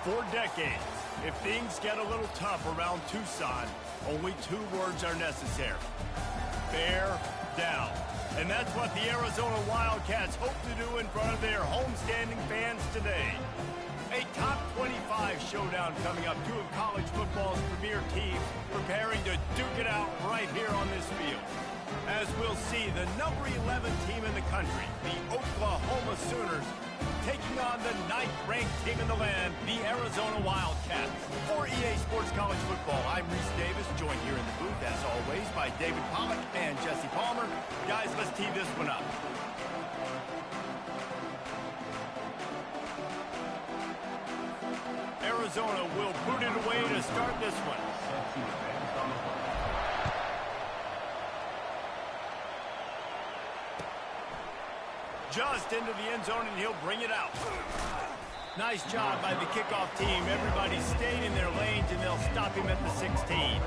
For decades, if things get a little tough around Tucson, only 2 words are necessary. Bear down. And that's what the Arizona Wildcats hope to do in front of their homestanding fans today. A top 25 showdown coming up. 2 of college football's premier teams preparing to duke it out right here on this field. As we'll see, the number 11 team in the country, the Oklahoma Sooners, taking on the 9th-ranked team in the land, the Arizona Wildcats. For EA Sports College Football, I'm Reese Davis, joined here in the booth, as always, by David Pollack and Jesse Palmer. Guys, let's tee this one up. Arizona will boot it away to start this one. Just into the end zone, and he'll bring it out. Nice job by the kickoff team. Everybody stayed in their lanes, and they'll stop him at the 16.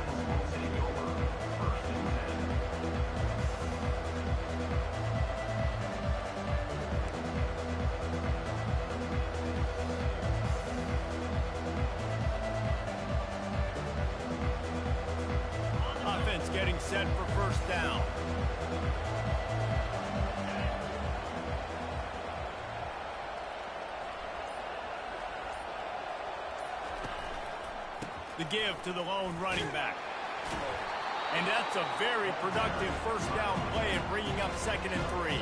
Offense getting set for first down. The give to the lone running back. And that's a very productive first down play and bringing up 2nd and 3.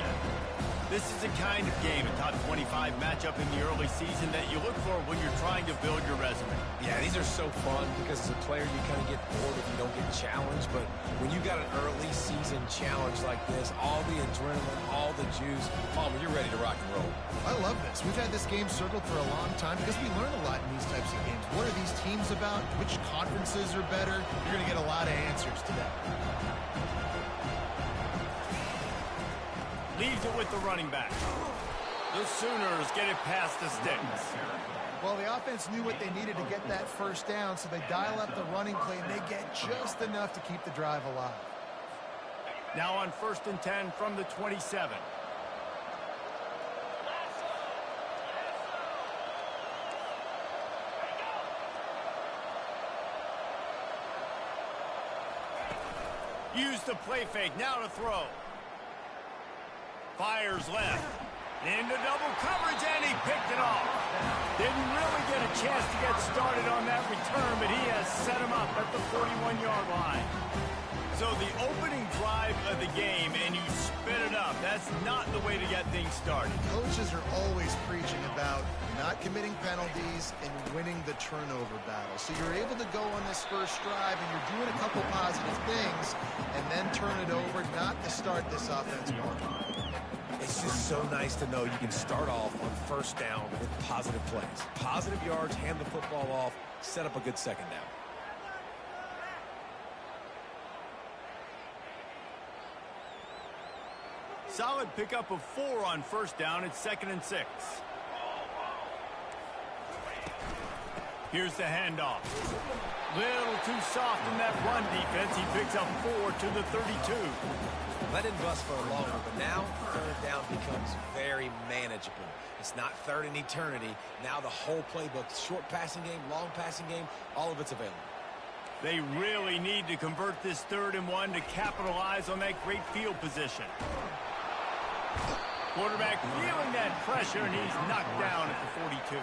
This is the kind of game, a top 25 matchup in the early season, that you look for when you're trying to build your resume. Yeah, these are so fun because as a player you kind of get bored if you don't get challenged. But when you got an early season challenge like this, all the adrenaline, all the juice, Palmer, you're ready to rock and roll. I love this. We've had this game circled for a long time because we learn a lot in these types of games. What are these teams about? Which conferences are better? You're going to get a lot of answers today. Leaves it with the running back. The Sooners get it past the sticks. Well, the offense knew what they needed to get that first down, so they dial up the running play, and they get just enough to keep the drive alive. Now on 1st and 10 from the 27. Use the play fake, now to throw. Fires left. Into double coverage, and he picked it off. Didn't really get a chance to get started on that return, but he has set him up at the 41-yard line. So the opening drive of the game, and you spit it up. That's not the way to get things started. Coaches are always preaching about not committing penalties and winning the turnover battle. So you're able to go on this first drive, and you're doing a couple positive things, and then turn it over, not to start this offense one. It's just so nice to know you can start off on first down with positive plays. Positive yards, hand the football off, set up a good second down. Solid pickup of 4 on first down. It's 2nd and 6. Here's the handoff. Little too soft in that run defense. He picks up 4 to the 32. Let him bust for longer, but now 3rd down becomes very manageable. It's not 3rd and eternity. Now the whole playbook, short passing game, long passing game, all of it's available. They really need to convert this 3rd and 1 to capitalize on that great field position. Quarterback feeling that pressure, and he's knocked down at the 42.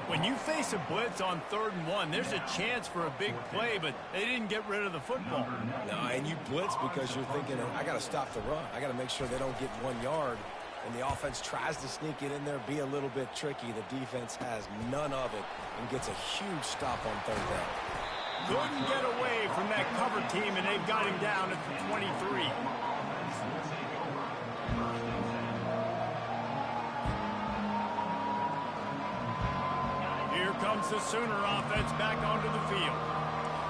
When you face a blitz on 3rd and 1, there's a chance for a big play, but they didn't get rid of the football. No, and you blitz because you're thinking, I got to stop the run. I got to make sure they don't get 1 yard. And the offense tries to sneak it in there, be a little bit tricky. The defense has none of it and gets a huge stop on 3rd down. Couldn't get away from that cover team, and they've got him down at the 23. Here comes the Sooner offense back onto the field.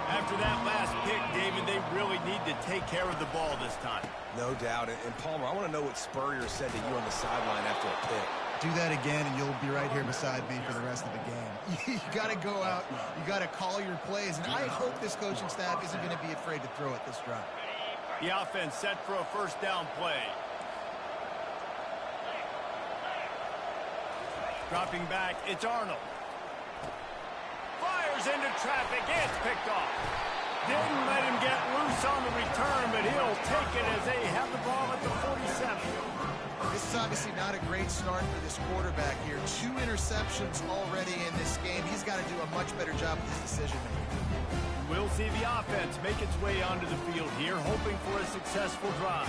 After that last pick, David, they really need to take care of the ball this time. No doubt. And Palmer, I want to know what Spurrier said to you on the sideline after a pick. Do that again, and you'll be right here beside me for the rest of the game. You got to go out. You got to call your plays. And I hope this coaching staff isn't going to be afraid to throw it this drive. The offense set for a first down play. Dropping back, it's Arnold. fires into traffic. It's picked off. Didn't let him get loose on the return, but he'll take it as they have the ball at the 47. This is obviously not a great start for this quarterback here. 2 interceptions already in this game. He's got to do a much better job with his decision-making. We'll see the offense make its way onto the field here, hoping for a successful drive.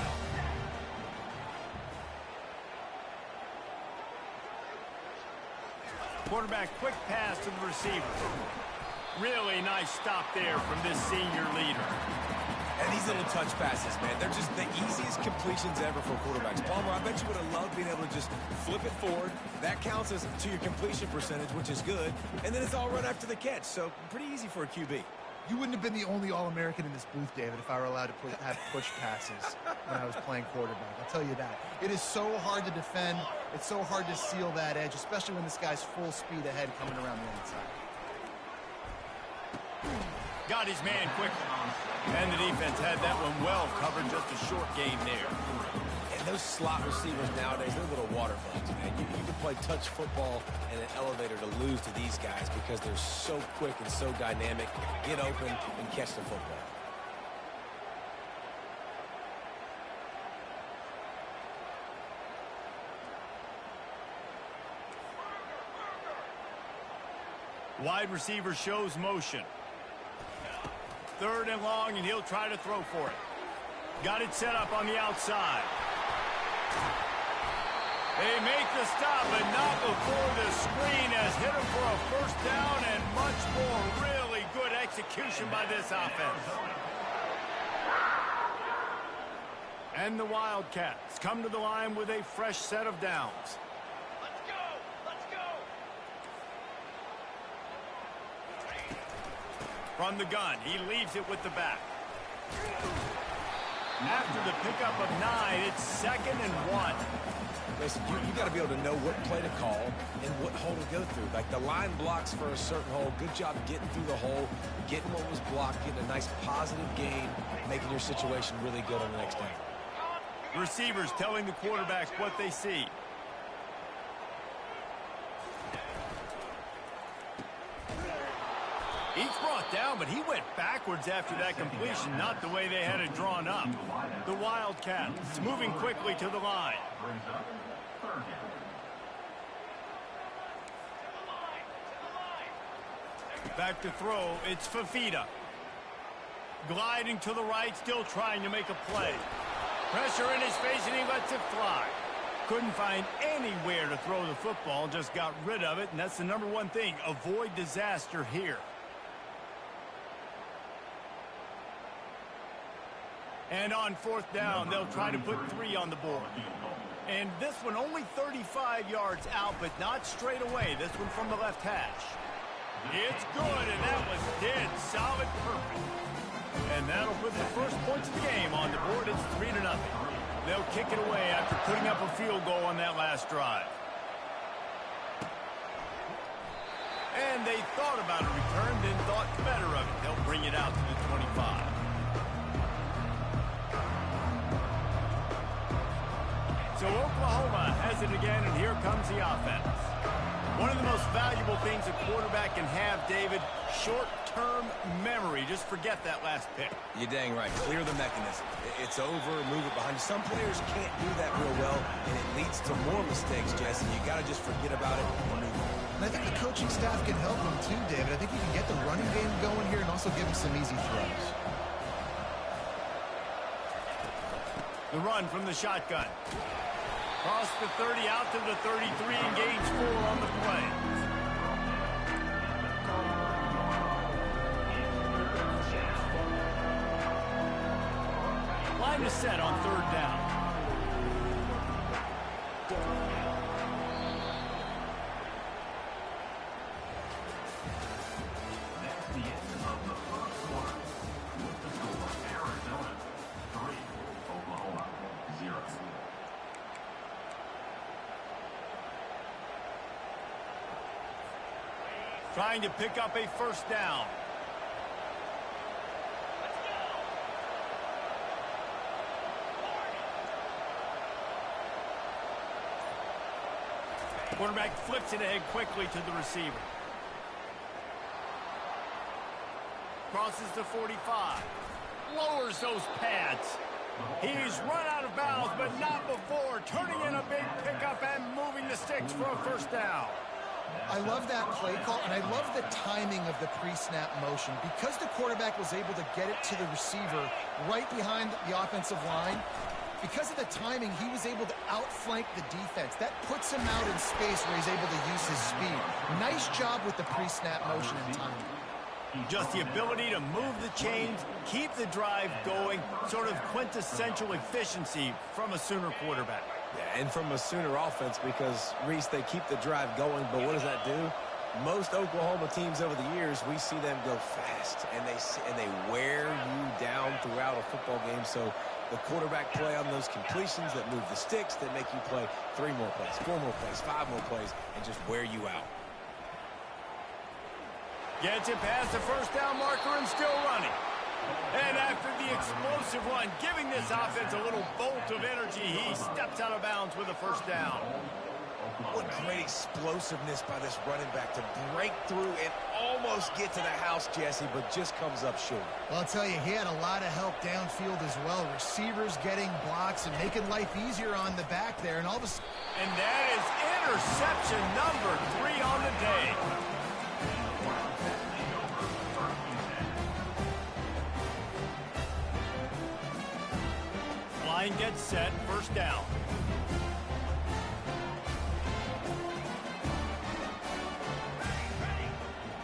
Quarterback, quick pass to the receiver. Really nice stop there from this senior leader. And these little touch passes, man, they're just the easiest completions ever for quarterbacks. Palmer, I bet you would have loved being able to just flip it forward. That counts as to your completion percentage, which is good. And then it's all run after the catch, so pretty easy for a QB. You wouldn't have been the only All-American in this booth, David, if I were allowed to have push passes when I was playing quarterback. I'll tell you that. It is so hard to defend. It's so hard to seal that edge, especially when this guy's full speed ahead coming around the inside. Got his man quickly. And the defense had that one well covered. Just a short game there. And those slot receivers nowadays, they're little water bugs, man. You can play touch football in an elevator to lose to these guys because they're so quick and so dynamic. Get open and catch the football. Wide receiver shows motion. 3rd and long, and he'll try to throw for it. Got it set up on the outside. They make the stop, but not before the screen has hit him for a first down and much more. Really good execution by this offense. And the Wildcats come to the line with a fresh set of downs. From the gun, he leaves it with the back. After the pickup of 9, it's 2nd and 1. Listen, you got to be able to know what play to call and what hole to go through. Like the line blocks for a certain hole. Good job getting through the hole, getting what was blocked, getting a nice positive gain, making your situation really good on the next down. Receivers telling the quarterback what they see. Each brought down, but he went backwards after that completion, not the way they had it drawn up. The Wildcats moving quickly to the line. Back to throw, it's Fafita. Gliding to the right, still trying to make a play. Pressure in his face, and he lets it fly. Couldn't find anywhere to throw the football, just got rid of it, and that's the #1 thing. Avoid disaster here. And on 4th down, they'll try to put 3 on the board. And this one only 35 yards out, but not straight away. This one from the left hash. It's good, and that was dead solid perfect. And that'll put the first points of the game on the board. It's 3-0. They'll kick it away after putting up a field goal on that last drive. And they thought about a return, then thought better of it. They'll bring it out to the 25. So Oklahoma has it again, and here comes the offense. One of the most valuable things a quarterback can have, David, short-term memory. Just forget that last pick. You're dang right. Clear the mechanism. It's over, move it behind you. Some players can't do that real well, and it leads to more mistakes, Jesse. You got to just forget about it and move on. And I think the coaching staff can help him too, David. I think he can get the running game going here and also give him some easy throws. The run from the shotgun. Cross the 30 out to the 33 and gains 4 on the play. Line is set on 3rd down. Trying to pick up a 1st down. Quarterback flips it ahead quickly to the receiver. crosses the 45. Lowers those pads. He's run out of bounds, but not before. Turning in a big pickup and moving the sticks for a first down. I love that play call, and I love the timing of the pre-snap motion. Because the quarterback was able to get it to the receiver right behind the offensive line, because of the timing, he was able to outflank the defense. That puts him out in space where he's able to use his speed. Nice job with the pre-snap motion and timing. Just the ability to move the chains, keep the drive going, sort of quintessential efficiency from a Sooner quarterback. Yeah, and from a Sooner offense, because, Reese, they keep the drive going, but what does that do? Most Oklahoma teams over the years, we see them go fast, and they wear you down throughout a football game. So the quarterback play on those completions that move the sticks, that make you play 3 more plays, 4 more plays, 5 more plays, and just wear you out. Gets it past the first down marker and still running. And after the explosive run, giving this offense a little bolt of energy, he steps out of bounds with a first down. What great explosiveness by this running back to break through and almost get to the house, Jesse, but just comes up short. Well, I'll tell you, he had a lot of help downfield as well. Receivers getting blocks and making life easier on the back there. And all of a sudden... And that is interception number 3 on the day. Line gets set, first down.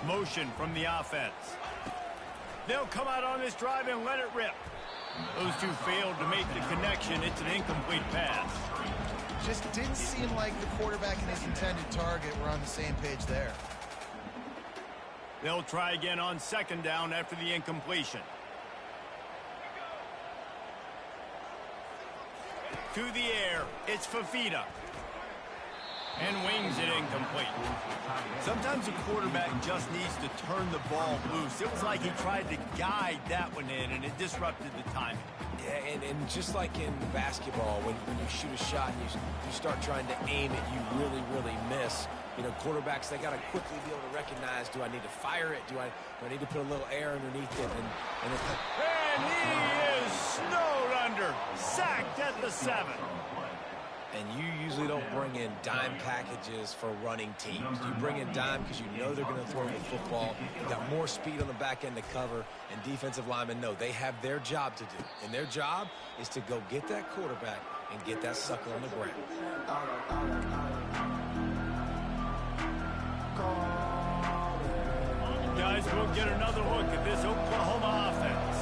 Motion from the offense. They'll come out on this drive and let it rip. Those two failed to make the connection. It's an incomplete pass. Just didn't seem like the quarterback and his intended target were on the same page there. They'll try again on second down after the incompletion. To the air, it's Fafita. And wings it incomplete. Sometimes a quarterback just needs to turn the ball loose. It was like he tried to guide that one in, and it disrupted the timing. Yeah, and just like in basketball, when you shoot a shot and you start trying to aim it, you really, really miss. You know, quarterbacks, they got to quickly be able to recognize, do I need to fire it? Do I need to put a little air underneath it? And he is snowed under, sacked at the 7. And you usually don't bring in dime packages for running teams. You bring in dime because you know they're going to throw the football. You've got more speed on the back end to cover, and defensive linemen know they have their job to do. And their job is to go get that quarterback and get that sucker on the ground. Guys, we'll get another look at this Oklahoma offense.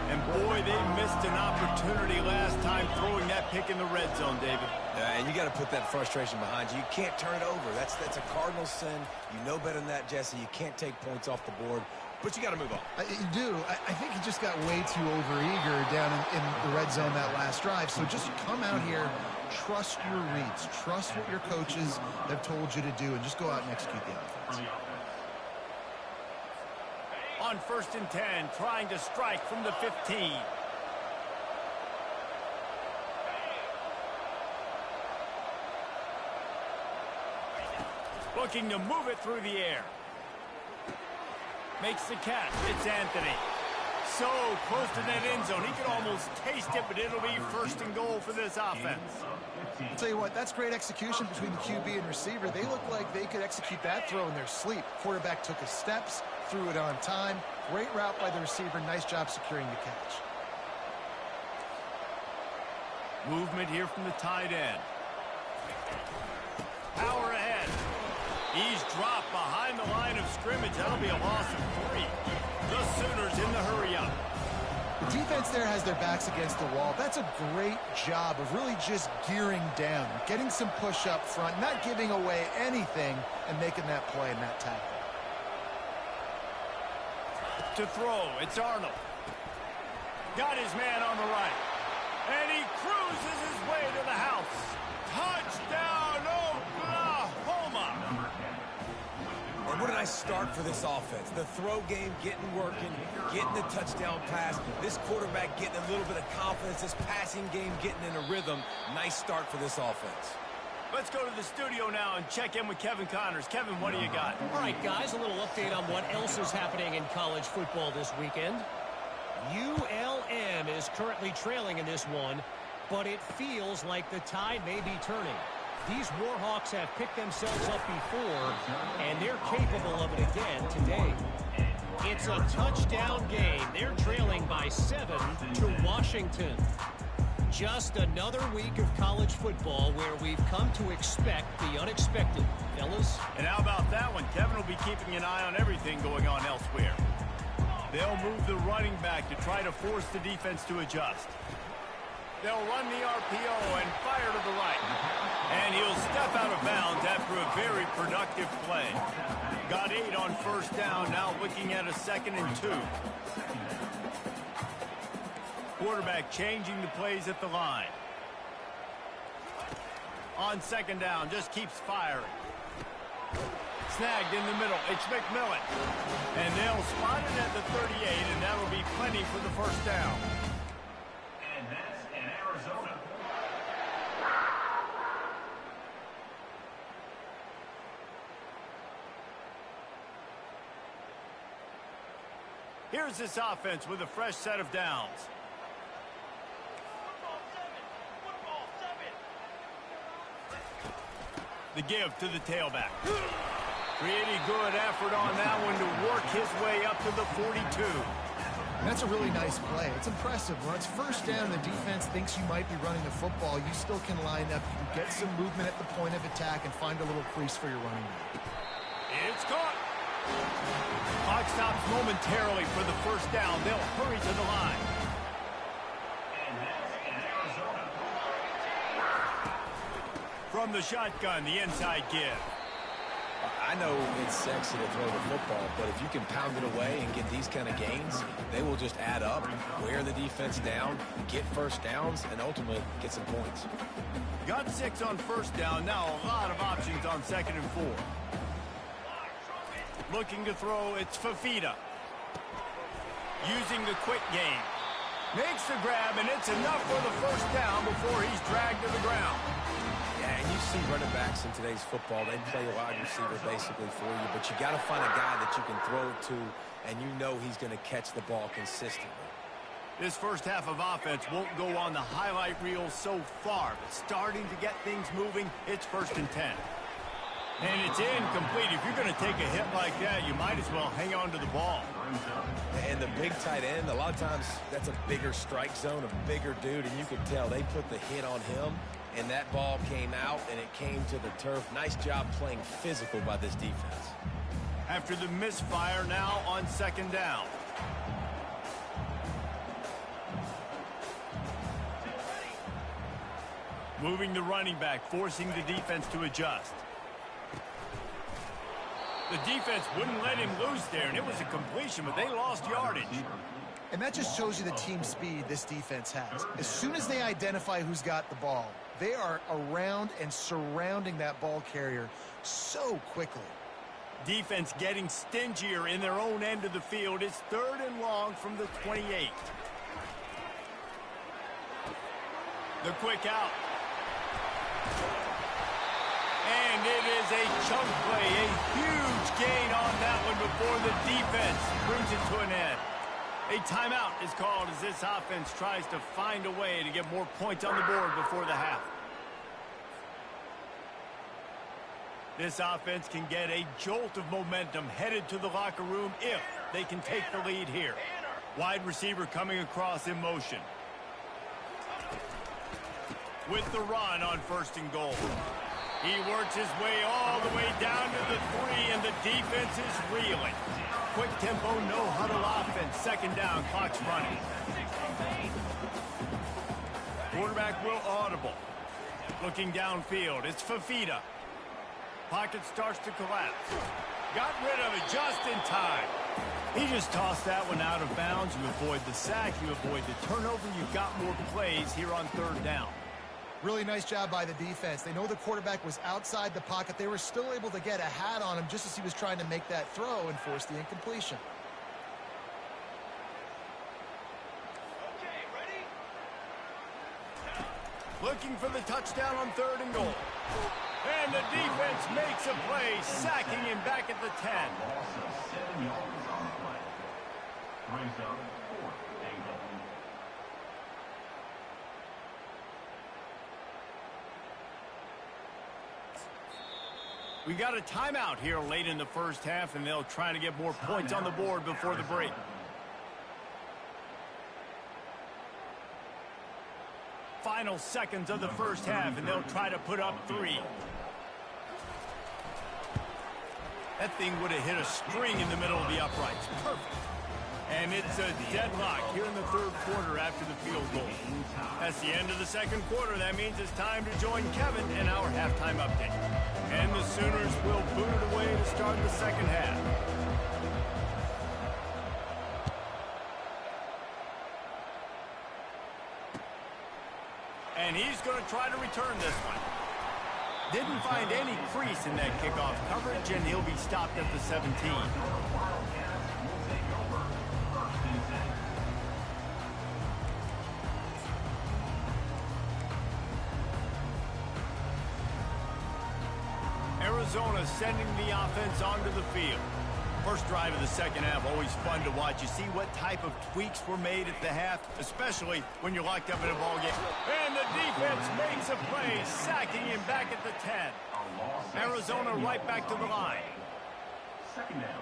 And boy, they missed an opportunity last time throwing that pick in the red zone, David. And you got to put that frustration behind you. You can't turn it over. That's a cardinal sin. You know better than that, Jesse. You can't take points off the board, but you got to move on. You do. I think he just got way too overeager down in the red zone that last drive. So just come out here, trust your reads, trust what your coaches have told you to do, and just go out and execute the offense. On 1st and 10, trying to strike from the 15. Looking to move it through the air. Makes the catch. It's Anthony. So close to that end zone. He could almost taste it, but it'll be 1st and goal for this offense. I'll tell you what, that's great execution between the QB and receiver. They look like they could execute that throw in their sleep. Quarterback took his steps, threw it on time. Great route by the receiver. Nice job securing the catch. Movement here from the tight end. Power ahead. He's dropped behind the line of scrimmage. That'll be a loss of 3. The Sooners in the hurry-up. The defense there has their backs against the wall. That's a great job of really just gearing down, getting some push up front, not giving away anything, and making that play and that tackle. To throw, it's Arnold. Got his man on the right. And he cruises his way to the house. Touchdown, Oklahoma! And what a nice start for this offense. The throw game getting working, getting the touchdown pass. This quarterback getting a little bit of confidence. This passing game getting in a rhythm. Nice start for this offense. Let's go to the studio now and check in with Kevin Connors. Kevin, what do you got? All right, guys, a little update on what else is happening in college football this weekend. ULM is currently trailing in this one, but it feels like the tide may be turning. These Warhawks have picked themselves up before, and they're capable of it again today. It's a touchdown game. They're trailing by 7 to Washington. Just another week of college football where we've come to expect the unexpected, fellas. And how about that one? Kevin will be keeping an eye on everything going on elsewhere. They'll move the running back to try to force the defense to adjust. They'll run the RPO and fire to the right. And he'll step out of bounds after a very productive play. Got 8 on first down, now looking at a 2nd and 2. Quarterback changing the plays at the line. On 2nd down, just keeps firing. Snagged in the middle, it's McMillan. And they'll spot it at the 38, and that'll be plenty for the first down. And that's in Arizona. Here's this offense with a fresh set of downs. The give to the tailback. Pretty good effort on that one to work his way up to the 42. That's a really nice play. It's impressive. When it's first down, the defense thinks you might be running the football. You still can line up. You can get some movement at the point of attack and find a little crease for your running back. It's caught. Clock stops momentarily for the first down. They'll hurry to the line. From the shotgun, the inside give. I know it's sexy to throw the football, but if you can pound it away and get these kind of gains, they will just add up, wear the defense down, get first downs, and ultimately get some points. Got 6 on first down. Now a lot of options on 2nd and 4. Looking to throw, it's Fafita. Using the quick game. Makes the grab, and it's enough for the first down before he's dragged to the ground. Yeah, and you see running backs in today's football, they play a wide receiver basically for you, but you got to find a guy that you can throw it to, and you know he's going to catch the ball consistently. This first half of offense won't go on the highlight reel so far, but starting to get things moving, it's 1st and 10. And it's incomplete. If you're going to take a hit like that, you might as well hang on to the ball. And the big tight end, a lot of times that's a bigger strike zone, a bigger dude, and you can tell they put the hit on him, and that ball came out, and it came to the turf. Nice job playing physical by this defense. After the misfire, now on 2nd down. Moving the running back, forcing the defense to adjust. The defense wouldn't let him loose there, and it was a completion, but they lost yardage. And that just shows you the team speed this defense has. As soon as they identify who's got the ball, they are around and surrounding that ball carrier so quickly. Defense getting stingier in their own end of the field. It's 3rd and long from the 28. The quick out. And it is a chunk play, a huge gain on that one before the defense brings it to an end. A timeout is called as this offense tries to find a way to get more points on the board before the half. This offense can get a jolt of momentum headed to the locker room if they can take the lead here. Wide receiver coming across in motion. With the run on 1st and goal. He works his way all the way down to the 3, and the defense is reeling. Quick tempo, no huddle offense. 2nd down, clock's running. Quarterback will audible. Looking downfield, it's Fafita. Pocket starts to collapse. Got rid of it just in time. He just tossed that one out of bounds. You avoid the sack, you avoid the turnover. You've got more plays here on 3rd down. Really nice job by the defense. They know the quarterback was outside the pocket. They were still able to get a hat on him just as he was trying to make that throw and force the incompletion. Looking for the touchdown on 3rd and goal. And the defense makes a play, sacking him back at the 10. Loss of 7 yards on the play. Brings up 4th and goal. We got a timeout here late in the first half, and they'll try to get more points on the board before the break. Final seconds of the first half, and they'll try to put up 3. That thing would have hit a string in the middle of the uprights. Perfect. And it's a deadlock here in the 3rd quarter after the field goal. That's the end of the 2nd quarter. That means it's time to join Kevin in our halftime update. And the Sooners will boot it away to start the 2nd half. And he's going to try to return this one. Didn't find any crease in that kickoff coverage, and he'll be stopped at the 17. Arizona sending the offense onto the field. First drive of the 2nd half, always fun to watch. You see what type of tweaks were made at the half, especially when you're locked up in a ball game. And the defense makes a play, sacking him back at the 10. Arizona right back to the line. 2nd down.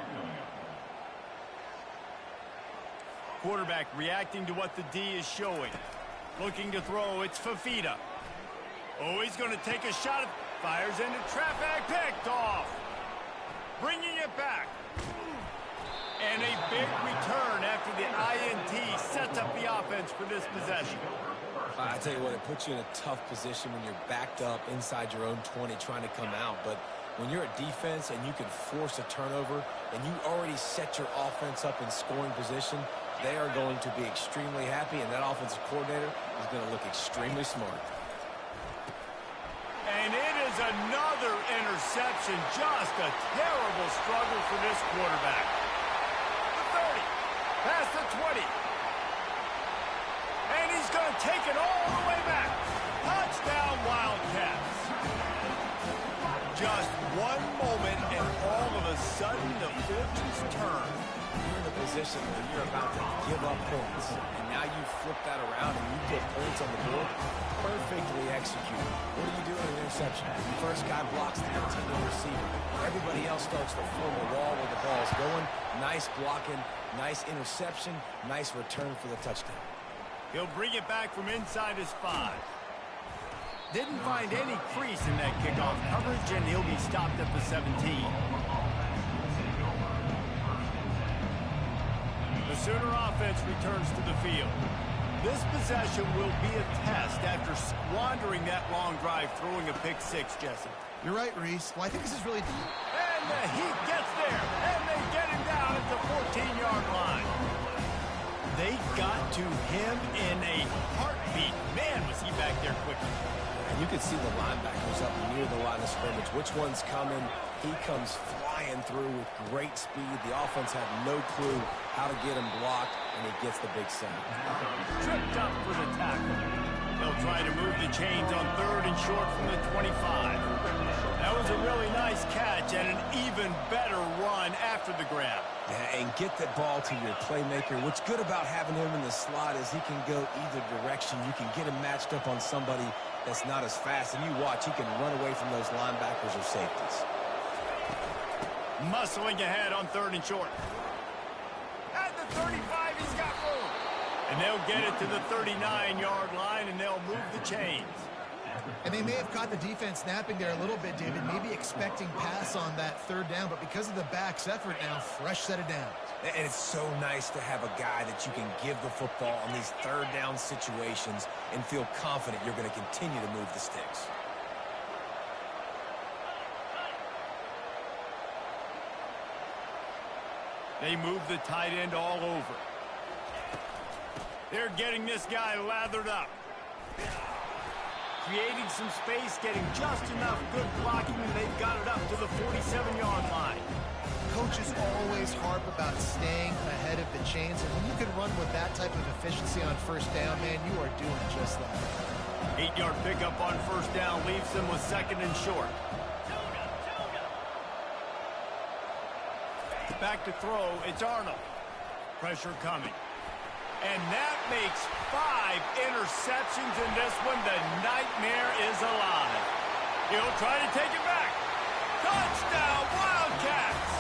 Quarterback reacting to what the D is showing. Looking to throw, it's Fafita. Oh, he's going to take a shot. Fires into traffic, picked off. Bringing it back. And a big return after the INT sets up the offense for this possession. I tell you what, it puts you in a tough position when you're backed up inside your own 20 trying to come out. But when you're a defense and you can force a turnover and you already set your offense up in scoring position, they are going to be extremely happy, and that offensive coordinator is going to look extremely smart. And it is another interception. Just a terrible struggle for this quarterback. The 30, past the 20. And he's going to take it all the way back. Touchdown, Wildcats. Just one moment, and all of a sudden, the fortunes turn. You're in a position where you're about to give up points, and now you flip that around and you put points on the board. Perfectly executed. What do you do in an interception? The first guy blocks the intended receiver. Everybody else starts to form a wall where the ball's going. Nice blocking, nice interception, nice return for the touchdown. He'll bring it back from inside his 5. Didn't find any crease in that kickoff coverage, and he'll be stopped at the 17. The Sooner offense returns to the field. This possession will be a test after squandering that long drive, throwing a pick 6, Jesse. You're right, Reese. Well, I think this is really... And the Heat gets there, and they get him down at the 14-yard line. They got to him in a heartbeat. Man, was he back there quickly. And you can see the linebackers up near the line of scrimmage. Which one's coming? He comes flying through with great speed. The offense had no clue how to get him blocked, and he gets the big sack. Tripped up for the tackle. They'll try to move the chains on 3rd and short from the 25. That was a really nice catch and an even better run after the grab. Yeah, and get the ball to your playmaker. What's good about having him in the slot is he can go either direction. You can get him matched up on somebody that's not as fast, and you watch, he can run away from those linebackers or safeties. Muscling ahead on 3rd and short. At the 35, he's got room. And they'll get it to the 39-yard line, and they'll move the chains. And they may have caught the defense napping there a little bit, David, maybe expecting pass on that 3rd down, but because of the back's effort now, fresh set it down. And it's so nice to have a guy that you can give the football on these 3rd down situations and feel confident you're going to continue to move the sticks. They move the tight end all over. They're getting this guy lathered up. Creating some space, getting just enough good blocking, and they've got it up to the 47-yard line. Coaches always harp about staying ahead of the chains, and when you can run with that type of efficiency on 1st down, man, you are doing just that. 8-yard pickup on first down leaves them with second and short. Back to throw, it's Arnold. Pressure coming. And that makes 5 interceptions in this one. The nightmare is alive. He'll try to take it back. Touchdown, Wildcats!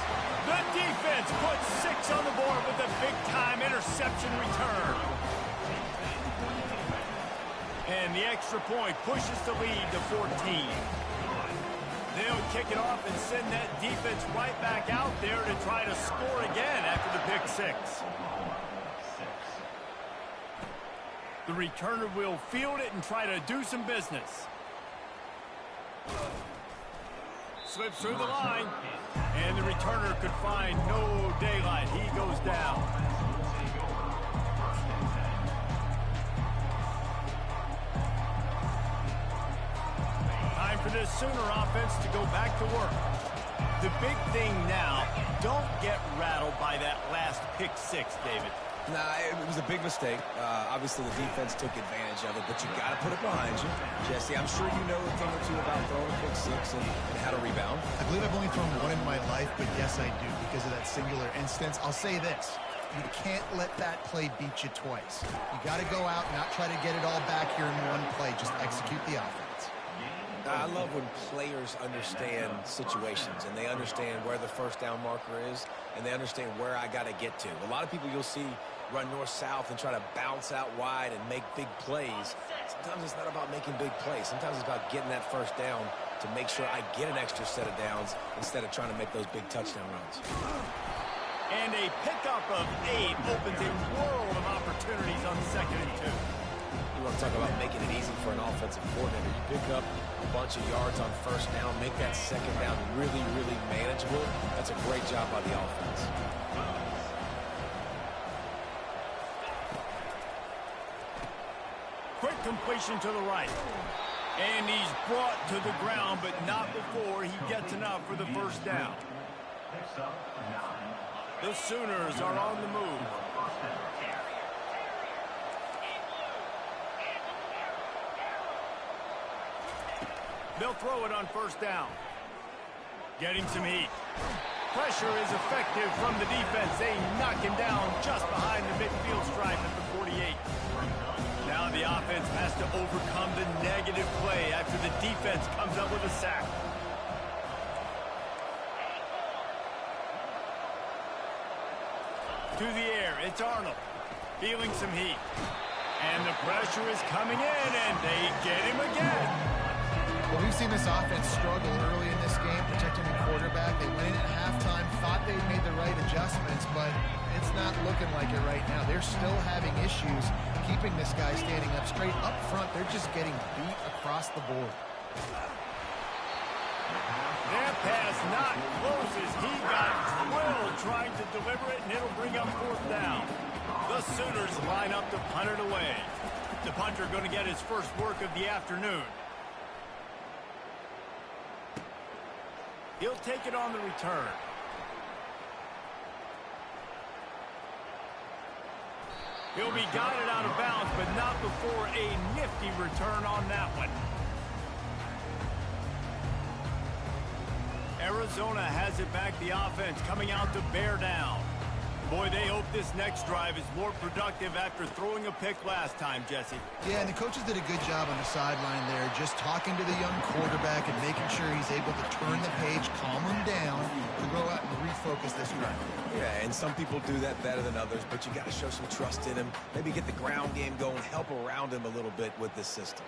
The defense puts 6 on the board with a big-time interception return. And the extra point pushes the lead to 14. They'll kick it off and send that defense right back out there to try to score again after the pick 6. The returner will field it and try to do some business. Slips through the line, and the returner could find no daylight. He goes down. Time for this Sooner offense to go back to work. The big thing now, don't get rattled by that last pick 6, David. Nah, it was a big mistake. Obviously, the defense took advantage of it, but you got to put it behind you. Jesse, I'm sure you know a thing or two about throwing a pick 6 and how to rebound. I believe I've only thrown one in my life, but yes, I do because of that singular instance. I'll say this. You can't let that play beat you twice. You got to go out, not try to get it all back here in one play. Just execute the offense. I love when players understand situations and they understand where the first down marker is and they understand where I got to get to. A lot of people you'll see run north-south and try to bounce out wide and make big plays. Sometimes it's not about making big plays. Sometimes it's about getting that first down to make sure I get an extra set of downs instead of trying to make those big touchdown runs. And a pickup of 8 opens a world of opportunities on 2nd and 2. You want to talk about making it easy for an offensive coordinator. You pick up a bunch of yards on first down, make that second down really, really manageable. That's a great job by the offense. Quick completion to the right. And he's brought to the ground, but not before he gets enough for the first down. The Sooners are on the move. They'll throw it on first down. Getting some heat. Pressure is effective from the defense. They knock him down just behind the midfield stripe at the 48. Now the offense has to overcome the negative play after the defense comes up with a sack. To the air, it's Arnold. Feeling some heat. And the pressure is coming in, and they get him again. Well, we've seen this offense struggle early in this game, protecting the quarterback. They went in at halftime, thought they'd made the right adjustments, but it's not looking like it right now. They're still having issues keeping this guy standing up straight. Up front, they're just getting beat across the board. That pass not close as he got drilled trying to deliver it, and it'll bring up fourth down. The Sooners line up to punt it away. The punter going to get his first work of the afternoon. He'll take it on the return. He'll be guided out of bounds, but not before a nifty return on that one. Arizona has it back, the offense coming out to bear down. Boy, they hope this next drive is more productive after throwing a pick last time, Jesse. Yeah, and the coaches did a good job on the sideline there, just talking to the young quarterback and making sure he's able to turn the page, calm him down, to go out and refocus this drive. Yeah, and some people do that better than others, but you got to show some trust in him. Maybe get the ground game going, help around him a little bit with this system.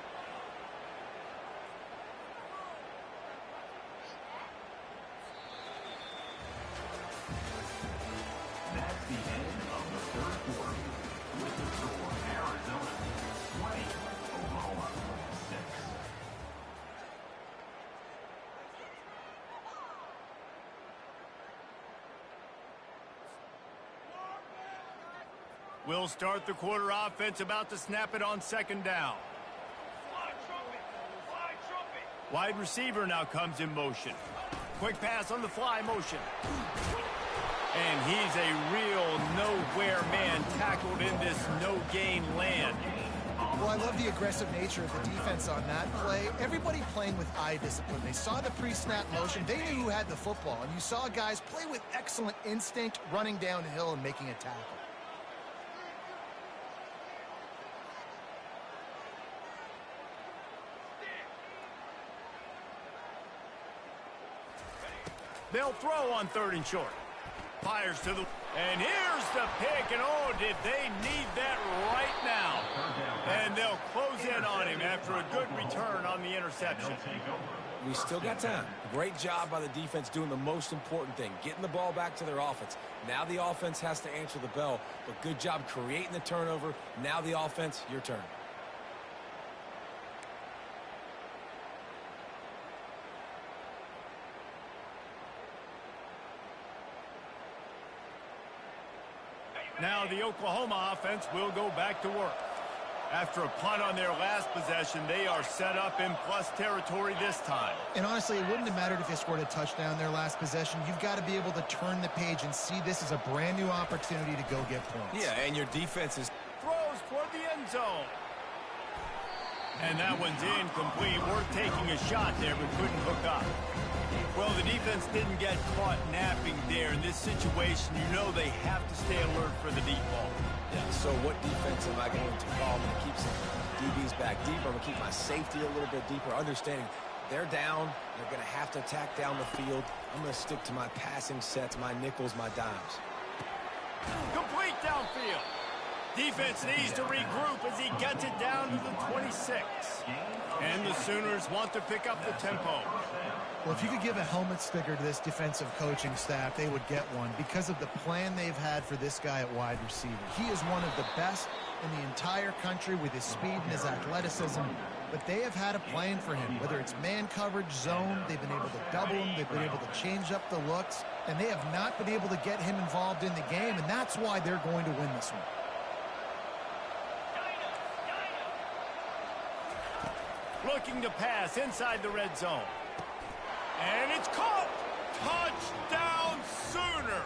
That's the end of the third quarter. With the score, Arizona 20, Oklahoma 6. We'll start the quarter offense, about to snap it on second down. Wide receiver now comes in motion. Quick pass on the fly motion. And he's a real nowhere man tackled in this no-gain land. Well, I love the aggressive nature of the defense on that play. Everybody playing with eye discipline. They saw the pre-snap motion. They knew who had the football. And you saw guys play with excellent instinct, running downhill and making a tackle. They'll throw on 3rd and short. Fires to the... And here's the pick, and oh, did they need that right now. And they'll close in on him after a good return on the interception. We still got time. Great job by the defense doing the most important thing, getting the ball back to their offense. Now the offense has to answer the bell, but good job creating the turnover. Now the offense, your turn. Now the Oklahoma offense will go back to work. After a punt on their last possession, they are set up in plus territory this time. And honestly, it wouldn't have mattered if they scored a touchdown their last possession. You've got to be able to turn the page and see this as a brand new opportunity to go get points. Yeah, and your defense is... Throws toward the end zone. And that one's incomplete. Worth taking a shot there, but couldn't hook up. Well, the defense didn't get caught napping there. In this situation, you know they have to stay alert for the deep ball. Yeah, so what defense am I going to call? I'm going to keep some DBs back deeper. I'm going to keep my safety a little bit deeper, understanding they're down. They're going to have to attack down the field. I'm going to stick to my passing sets, my nickels, my dimes. Complete downfield. Defense needs to regroup as he gets it down to the 26. And the Sooners want to pick up the tempo. Well, if you could give a helmet sticker to this defensive coaching staff, they would get one because of the plan they've had for this guy at wide receiver. He is one of the best in the entire country with his speed and his athleticism, but they have had a plan for him. Whether it's man coverage, zone, they've been able to double him, they've been able to change up the looks, and they have not been able to get him involved in the game, and that's why they're going to win this one. Looking to pass inside the red zone. And it's caught! Touchdown Sooners!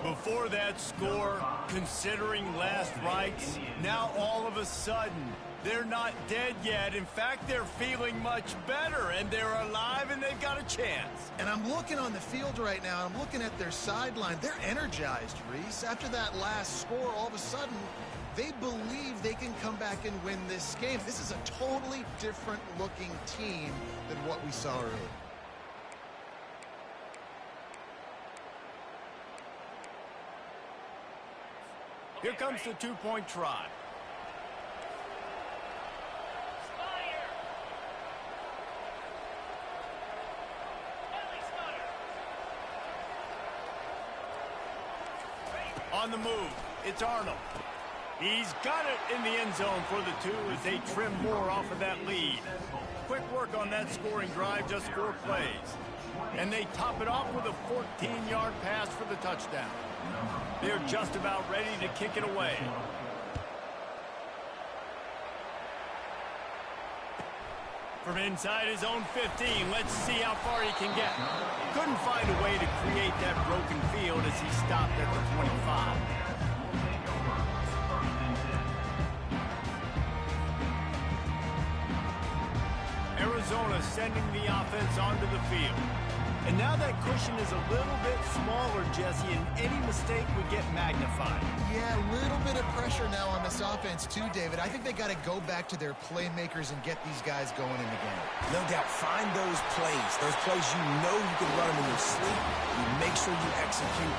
Before that score, considering last rites, now all of a sudden, they're not dead yet. In fact, they're feeling much better, and they're alive, and they've got a chance. And I'm looking on the field right now, and I'm looking at their sideline. They're energized, Reese. After that last score, all of a sudden, they believe they can come back and win this game. This is a totally different looking team than what we saw earlier. Here comes the two-point try. On the move, it's Arnold. He's got it in the end zone for the 2 as they trim more off of that lead. Quick work on that scoring drive, just 4 plays. And they top it off with a 14-yard pass for the touchdown. They're just about ready to kick it away. From inside his own 15, let's see how far he can get. Couldn't find a way to create that broken field as he stopped at the 25. Arizona sending the offense onto the field. And now that cushion is a little bit smaller, Jesse, and any mistake would get magnified. Yeah, a little bit of pressure now on this offense too, David. I think they got to go back to their playmakers and get these guys going in the game. No doubt, find those plays you know you can run them in your sleep. You make sure you execute,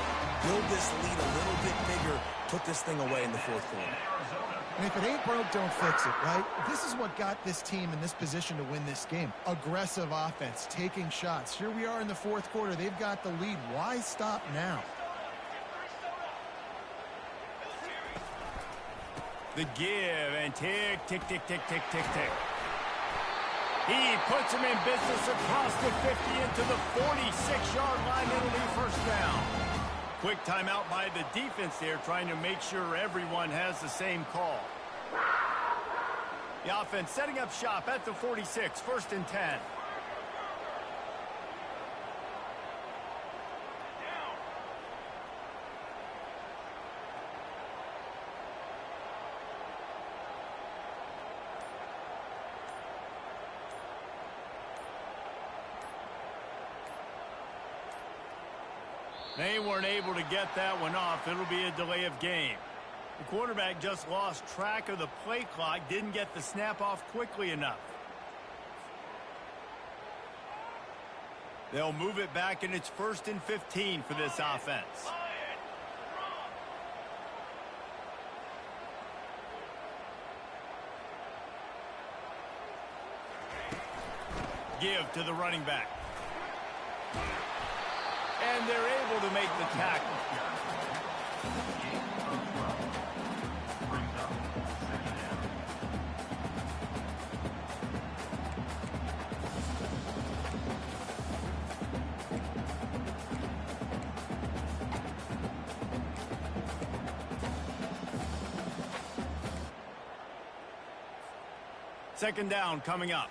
build this lead a little bit bigger, put this thing away in the 4th quarter. And if it ain't broke, don't fix it, right? This is what got this team in this position to win this game. Aggressive offense, taking shots. Here we are in the 4th quarter. They've got the lead. Why stop now? The give and tick, tick, tick, tick, tick, tick, tick. He puts him in business across the 50 into the 46-yard line. It'll be first down. Quick timeout by the defense there, trying to make sure everyone has the same call. The offense setting up shop at the 46, 1st and 10. They weren't able to get that one off. It'll be a delay of game. The quarterback just lost track of the play clock, didn't get the snap off quickly enough. They'll move it back, and it's 1st and 15 for this offense. Give to the running back. And they're able to make the tackle. Second down coming up.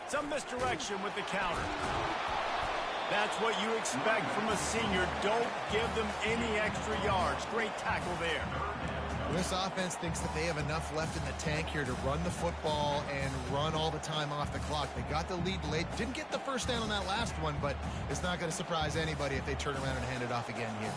Some misdirection with the counter. That's what you expect from a senior. Don't give them any extra yards. Great tackle there. This offense thinks that they have enough left in the tank here to run the football and run all the time off the clock. They got the lead late. Didn't get the first down on that last one, but it's not going to surprise anybody if they turn around and hand it off again here.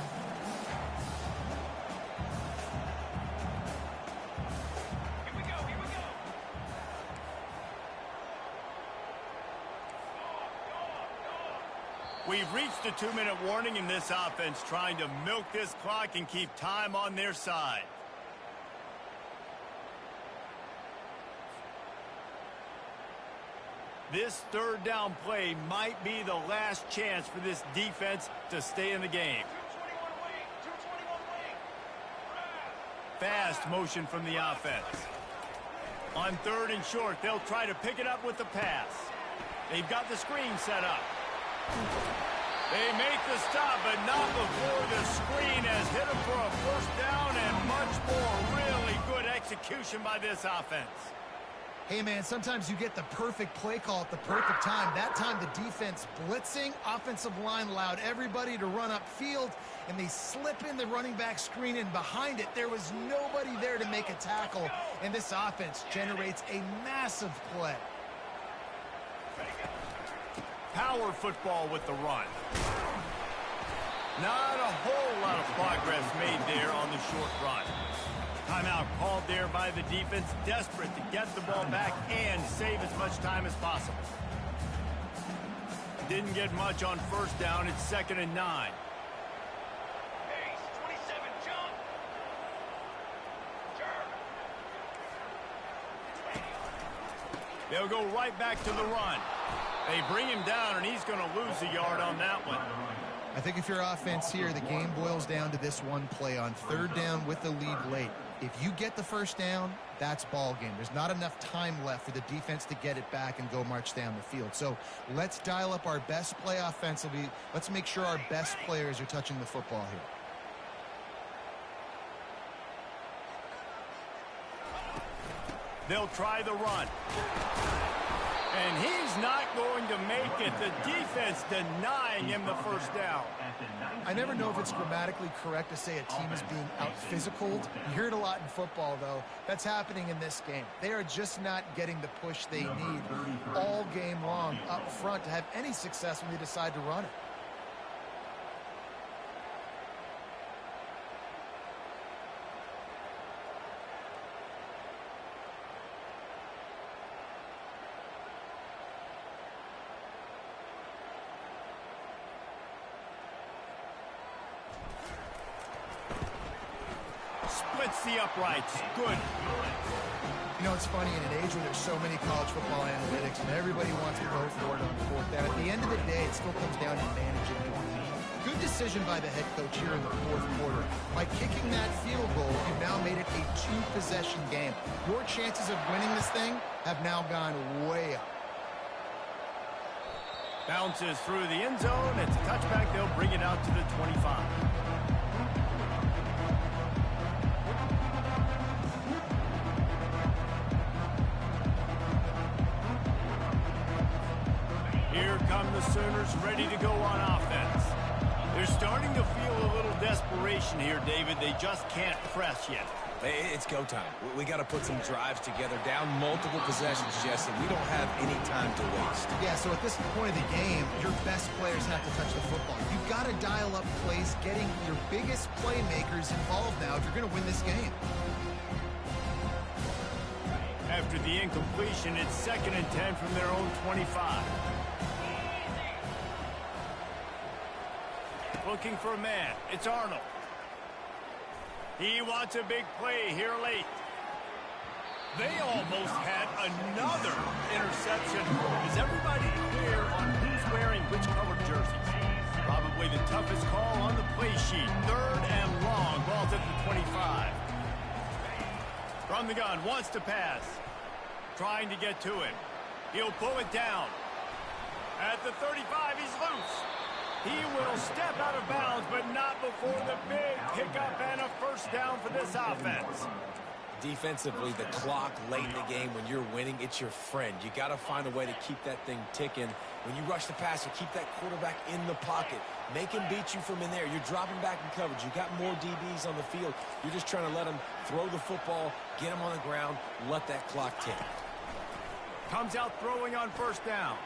We've reached the 2-minute warning in this offense, trying to milk this clock and keep time on their side. This third down play might be the last chance for this defense to stay in the game. Fast motion from the offense. On 3rd and short, they'll try to pick it up with the pass. They've got the screen set up. They make the stop, but not before the screen has hit them for a first down and much more. Really good execution by this offense. Hey, man, sometimes you get the perfect play call at the perfect time. That time the defense blitzing, offensive line allowed everybody to run upfield, and they slip in the running back screen, and behind it there was nobody there to make a tackle, and this offense generates a massive play. Power football with the run. Not a whole lot of progress made there on the short run. Timeout called there by the defense, desperate to get the ball back and save as much time as possible. Didn't get much on first down. It's 2nd and 9. They'll go right back to the run. They bring him down, and he's going to lose a yard on that one. I think if you're offense here, the game boils down to this one play on 3rd down with the lead late. If you get the first down, that's ball game. There's not enough time left for the defense to get it back and go march down the field. So let's dial up our best play offensively. Let's make sure our best players are touching the football here. They'll try the run. And he's not going to make it. The defense denying him the first down. I never know if it's grammatically correct to say a team is being out-physicaled. You hear it a lot in football, though. That's happening in this game. They are just not getting the push they need all game long up front to have any success when they decide to run it. Splits the uprights. Good. You know, it's funny, in an age where there's so many college football analytics and everybody wants to go for it on 4th down, at the end of the day, it still comes down to managing the game. Good decision by the head coach here in the 4th quarter. By kicking that field goal, you've now made it a 2-possession game. Your chances of winning this thing have now gone way up. Bounces through the end zone. It's a touchback. They'll bring it out to the 25. Here come the Sooners, ready to go on offense. They're starting to feel a little desperation here, David. They just can't press yet. Hey, it's go time. We got to put some drives together, down multiple possessions, Jesse. We don't have any time to waste. Yeah, so at this point of the game, your best players have to touch the football. You've got to dial up plays, getting your biggest playmakers involved now if you're going to win this game. After the incompletion, it's 2nd and 10 from their own 25. Looking for a man. It's Arnold. He wants a big play here late. They almost had another interception. Is everybody clear on who's wearing which colored jerseys? Probably the toughest call on the play sheet. 3rd and long. Ball's at the 25. From the gun, wants to pass. Trying to get to him. He'll pull it down. At the 35, he's loose. He will step out of bounds, but not before the big pickup and a first down for this offense. Defensively, the clock late in the game, when you're winning, it's your friend. You got to find a way to keep that thing ticking. When you rush the passer, keep that quarterback in the pocket. Make him beat you from in there. You're dropping back in coverage. You got more DBs on the field. You're just trying to let him throw the football, get him on the ground, let that clock tick. Comes out throwing on first down.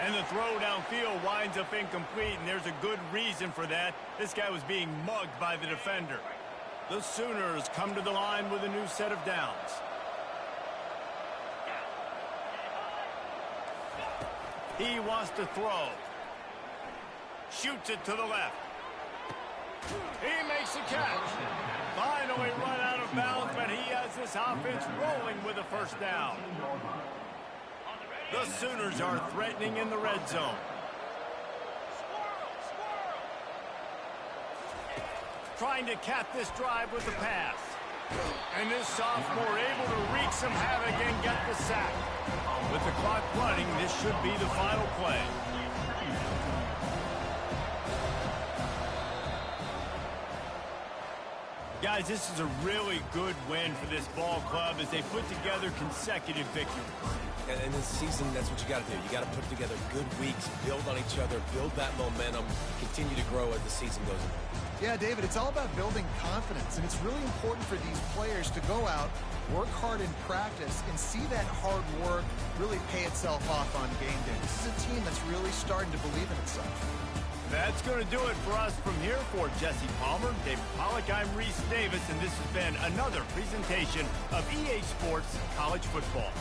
And the throw downfield winds up incomplete, and there's a good reason for that. This guy was being mugged by the defender. The Sooners come to the line with a new set of downs. He wants to throw. Shoots it to the left. He makes a catch. Finally run out of bounds, but he has this offense rolling with a first down. The Sooners are threatening in the red zone. Trying to cap this drive with the pass. And this sophomore able to wreak some havoc and get the sack. With the clock running, this should be the final play. Guys, this is a really good win for this ball club as they put together consecutive victories. And this season, that's what you got to do. You got to put together good weeks, build on each other, build that momentum, continue to grow as the season goes on. Yeah, David, it's all about building confidence, and it's really important for these players to go out, work hard in practice, and see that hard work really pay itself off on game day. This is a team that's really starting to believe in itself. That's going to do it for us from here. For Jesse Palmer, David Pollack, I'm Reese Davis, and this has been another presentation of EA Sports College Football.